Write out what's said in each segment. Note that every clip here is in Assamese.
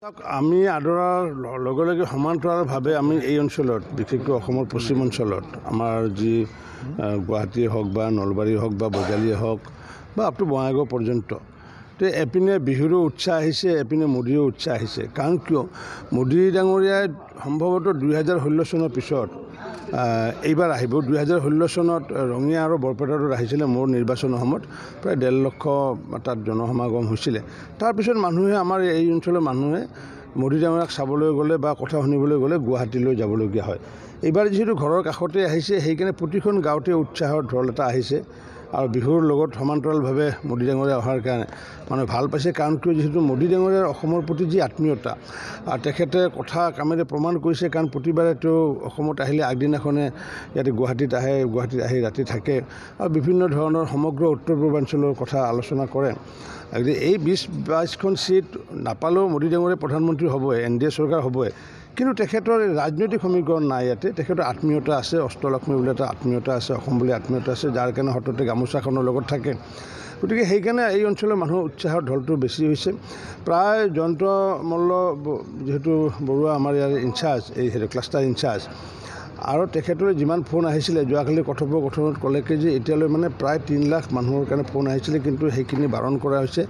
আমি আদৰাৰ লগে লগে সমান্তৰালভাৱে আমি এই অঞ্চলত বিশেষকৈ অসমৰ পশ্চিম অঞ্চলত আমাৰ যি গুৱাহাটীয়ে হওক বা নলবাৰী হওক বা বজালীয়ে হওক বা আপ টু বঙাইগাঁও পৰ্যন্ত তো এপিনে বিহুৰো উৎসাহ আহিছে, এপিনে মোদীৰো উৎসাহ আহিছে। কাৰণ কিয় মোদী ডাঙৰীয়াই সম্ভৱতঃ 2016 চনৰ পিছত এইবাৰ আহিব। 2016 চনত ৰঙিয়া আৰু বৰপেটাত আহিছিলে মোৰ নিৰ্বাচনৰ সময়ত প্ৰায় 1.5 লক্ষ তাত জনসমাগম হৈছিলে। তাৰপিছত মানুহে আমাৰ এই অঞ্চলৰ মানুহে মোদী ডাঙৰীয়াক চাবলৈ গ'লে বা কথা শুনিবলৈ গ'লে গুৱাহাটীলৈ যাবলগীয়া হয়। এইবাৰ যিহেতু ঘৰৰ কাষতে আহিছে সেইকাৰণে প্ৰতিখন গাঁৱতে উৎসাহৰ ঢল এটা আহিছে আৰু বিহুৰ লগত সমান্তৰালভাৱে মোদী ডাঙৰীয়া অহাৰ কাৰণে মানুহে ভাল পাইছে। কাৰণ কিয় যিহেতু মোদী ডাঙৰীয়াৰ অসমৰ প্ৰতি যি আত্মীয়তা তেখেতে কথা কামেৰে প্ৰমাণ কৰিছে। কাৰণ প্ৰতিবাৰে তেওঁ অসমত আহিলে আগদিনাখনে ইয়াতে গুৱাহাটীত আহি ৰাতি থাকে আৰু বিভিন্ন ধৰণৰ সমগ্ৰ উত্তৰ পূৰ্বাঞ্চলৰ কথা আলোচনা কৰে। এই 20-22খন চিট নাপালেও মোদী ডাঙৰীয়া প্ৰধানমন্ত্ৰী হ'বই, NDA চৰকাৰ হ'বই। কিন্তু তেখেতৰ ৰাজনৈতিক সমীকৰণ নাই। ইয়াতে তেখেতৰ আত্মীয়তা আছে, অষ্টলক্ষ্মী বুলি এটা আত্মীয়তা আছে, অসম বুলি আত্মীয়তা আছে, যাৰ কাৰণে হঠাতে গামোচাখনৰ লগত থাকে। গতিকে সেইকাৰণে এই অঞ্চলৰ মানুহৰ উৎসাহৰ ঢলটো বেছি হৈছে। প্ৰায় জয়ন্ত মল্ল যিহেতু বৰুৱা আমাৰ ইয়াৰ ইনচাৰ্জ, এই ক্লাষ্টাৰ ইনচাৰ্জ, আৰু তেখেতৰ যিমান ফোন আহিছিলে যোৱাকালি কথোপকথনত ক'লে যে এতিয়ালৈ মানে প্ৰায় 3 লাখ মানুহৰ কাৰণে ফোন আহিছিলে, কিন্তু সেইখিনি বাৰণ কৰা হৈছে,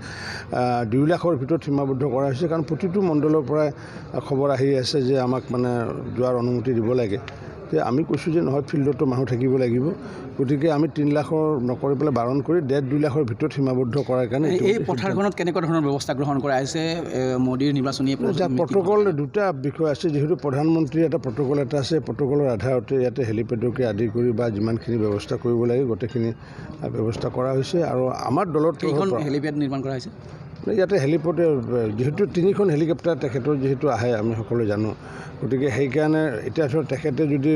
2 লাখৰ ভিতৰত সীমাবদ্ধ কৰা হৈছে। কাৰণ প্ৰতিটো মণ্ডলৰ পৰাই খবৰ আহি আছে যে আমাক মানে যোৱাৰ অনুমতি দিব লাগে। আমি কৈছোঁ যে নহয়, ফিল্ডতো মানুহ থাকিব লাগিব। গতিকে আমি 3 লাখৰ নকৰি পেলাই বাৰণ কৰি 1.5-2 লাখৰ ভিতৰত সীমাবদ্ধ কৰাৰ কাৰণে এই পথাৰখনত কেনেকুৱা ধৰণৰ ব্যৱস্থা গ্ৰহণ কৰা হৈছে মোদীৰ নিৰ্বাচনী প্ৰট'কল দুটা বিষয় আছে। যিহেতু প্ৰধানমন্ত্ৰীৰ এটা প্ৰট'কল এটা আছে, প্ৰট'কলৰ আধাৰতে ইয়াতে হেলিপেডকে আদি কৰি বা যিমানখিনি ব্যৱস্থা কৰিব লাগে গোটেইখিনি ব্যৱস্থা কৰা হৈছে। আৰু আমাৰ দলত হেলিপেড নিৰ্মাণ কৰা হৈছে। ইয়াতে হেলিপেডে যিহেতু 3খন হেলিকপ্টাৰ তেখেতৰ যিহেতু আহে আমি সকলোৱে জানো। গতিকে সেইকাৰণে এতিয়া ধৰক তেখেতে যদি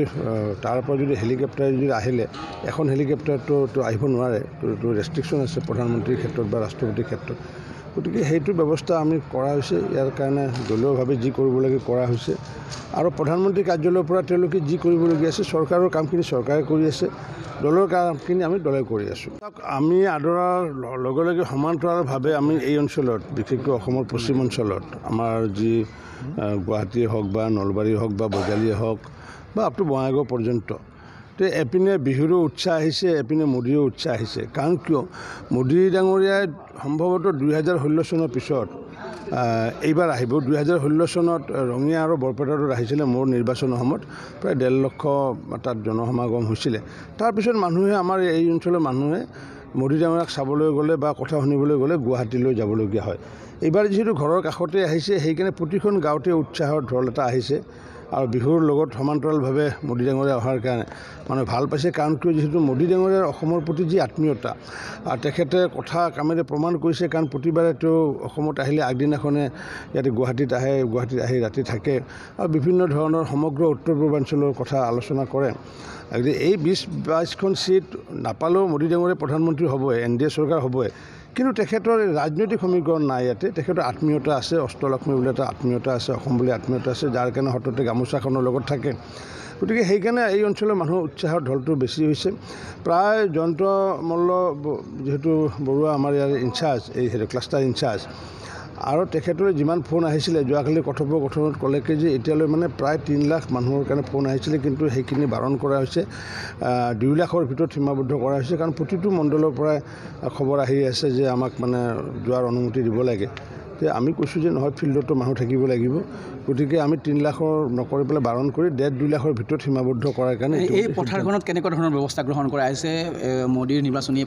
তাৰ পৰা যদি হেলিকপ্টাৰ যদি আহিলে, এখন হেলিকপ্টাৰটো আহিব নোৱাৰে, তো ৰেষ্ট্ৰিকশ্যন আছে প্ৰধানমন্ত্ৰীৰ ক্ষেত্ৰত বা ৰাষ্ট্ৰপতিৰ ক্ষেত্ৰত। গতিকে সেইটো ব্যৱস্থা আমি কৰা হৈছে। ইয়াৰ কাৰণে দলীয়ভাৱে যি কৰিব লাগে কৰা হৈছে আৰু প্ৰধানমন্ত্ৰী কাৰ্যালয়ৰ পৰা তেওঁলোকে যি কৰিবলগীয়া আছে চৰকাৰৰ কামখিনি চৰকাৰে কৰি আছে, দলৰ কামখিনি আমি দলে কৰি আছোঁ। আমি আদৰাৰ লগে লগে সমান্তৰালভাৱে আমি এই অঞ্চলত বিশেষকৈ অসমৰ পশ্চিম অঞ্চলত আমাৰ যি গুৱাহাটীয়ে হওক বা নলবাৰী হওক বা বজালীয়ে হওক বা আপ টু বঙাইগাঁও পৰ্যন্ত তো এপিনে বিহুৰো উৎসাহ আহিছে, এপিনে মোদীৰো উৎসাহ আহিছে। কাৰণ কিয় মোদী ডাঙৰীয়াই সম্ভৱতঃ 2016 চনৰ পিছত এইবাৰ আহিব। 2016 চনত ৰঙিয়া আৰু বৰপেটাত আহিছিলে মোৰ নিৰ্বাচনৰ সময়ত প্ৰায় 1.5 লক্ষ তাত জনসমাগম হৈছিলে। তাৰপিছত মানুহে আমাৰ এই অঞ্চলৰ মানুহে মোদী ডাঙৰীয়াক চাবলৈ গ'লে বা কথা শুনিবলৈ গ'লে গুৱাহাটীলৈ যাবলগীয়া হয়। এইবাৰ যিহেতু ঘৰৰ কাষতে আহিছে সেইকাৰণে প্ৰতিখন গাঁৱতে উৎসাহৰ ঢল এটা আহিছে আৰু বিহুৰ লগত সমান্তৰালভাৱে মোদী ডাঙৰীয়া অহাৰ কাৰণে মানুহে ভাল পাইছে। কাৰণ কিয় যিহেতু মোদী ডাঙৰীয়াৰ অসমৰ প্ৰতি যি আত্মীয়তা তেখেতে কথা কামেৰে প্ৰমাণ কৰিছে। কাৰণ প্ৰতিবাৰে তেওঁ অসমত আহিলে আগদিনাখনে ইয়াতে গুৱাহাটীত আহি ৰাতি থাকে আৰু বিভিন্ন ধৰণৰ সমগ্ৰ উত্তৰ পূৰ্বাঞ্চলৰ কথা আলোচনা কৰে। এই 20-22খন চিট নাপালেও মোদী ডাঙৰীয়া প্ৰধানমন্ত্ৰী হ'বই, NDA চৰকাৰ হ'বই। কিন্তু তেখেতৰ ৰাজনৈতিক সমীকৰণ নাই। ইয়াতে তেখেতৰ আত্মীয়তা আছে, অষ্টলক্ষ্মী বুলি এটা আত্মীয়তা আছে, অসম বুলি আত্মীয়তা আছে, যাৰ কাৰণে হঠাতে গামোচাখনৰ লগত থাকে। গতিকে সেইকাৰণে এই অঞ্চলৰ মানুহৰ উৎসাহৰ ঢলটো বেছি হৈছে। প্ৰায় জয়ন্ত মল্ল যিহেতু বৰুৱা আমাৰ ইয়াৰ ইনচাৰ্জ, এই ক্লাষ্টাৰ ইনচাৰ্জ, আৰু তেখেতৰ যিমান ফোন আহিছিলে যোৱাকালি কথোপকথনত ক'লে যে এতিয়ালৈ মানে প্ৰায় 3 লাখ মানুহৰ কাৰণে ফোন আহিছিলে, কিন্তু সেইখিনি বাৰণ কৰা হৈছে, 2 লাখৰ ভিতৰত সীমাবদ্ধ কৰা হৈছে। কাৰণ প্ৰতিটো মণ্ডলৰ পৰাই খবৰ আহি আছে যে আমাক মানে যোৱাৰ অনুমতি দিব লাগে। আমি কৈছোঁ যে নহয়, ফিল্ডতো মানুহ থাকিব লাগিব। গতিকে আমি 3 লাখৰ নকৰি পেলাই বাৰণ কৰি 1.5-2 লাখৰ ভিতৰত সীমাবদ্ধ কৰাৰ কাৰণে এই পথাৰখনত কেনেকুৱা ধৰণৰ ব্যৱস্থা গ্ৰহণ কৰা হৈছে মোদীৰ নিৰ্বাচনী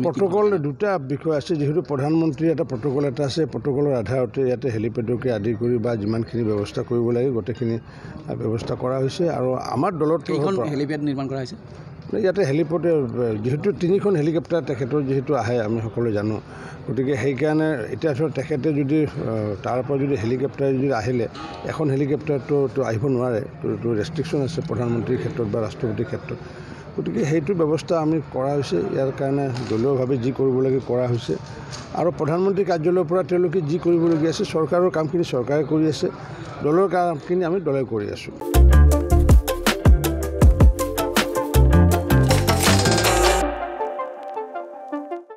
প্ৰট'কল দুটা বিষয় আছে। যিহেতু প্ৰধানমন্ত্ৰীৰ এটা প্ৰট'কল এটা আছে, প্ৰট'কলৰ আধাৰতে ইয়াতে হেলিপেডকে আদি কৰি বা যিমানখিনি ব্যৱস্থা কৰিব লাগে গোটেইখিনি ব্যৱস্থা কৰা হৈছে। আৰু আমাৰ দলত হেলিপেড নিৰ্মাণ কৰা হৈছে। ইয়াতে হেলিপেডে যিহেতু 3খন হেলিকপ্টাৰ তেখেতৰ যিহেতু আহে আমি সকলোৱে জানো। গতিকে সেইকাৰণে এতিয়া ধৰক তেখেতে যদি তাৰ পৰা যদি হেলিকপ্টাৰ যদি আহিলে, এখন হেলিকপ্টাৰটো আহিব নোৱাৰে, তো ৰেষ্ট্ৰিকশ্যন আছে প্ৰধানমন্ত্ৰীৰ ক্ষেত্ৰত বা ৰাষ্ট্ৰপতিৰ ক্ষেত্ৰত। গতিকে সেইটো ব্যৱস্থা আমি কৰা হৈছে। ইয়াৰ কাৰণে দলীয়ভাৱে যি কৰিব লাগে কৰা হৈছে আৰু প্ৰধানমন্ত্ৰী কাৰ্যালয়ৰ পৰা তেওঁলোকে যি কৰিবলগীয়া আছে চৰকাৰৰ কামখিনি চৰকাৰে কৰি আছে, দলৰ কামখিনি আমি দলে কৰি আছোঁ।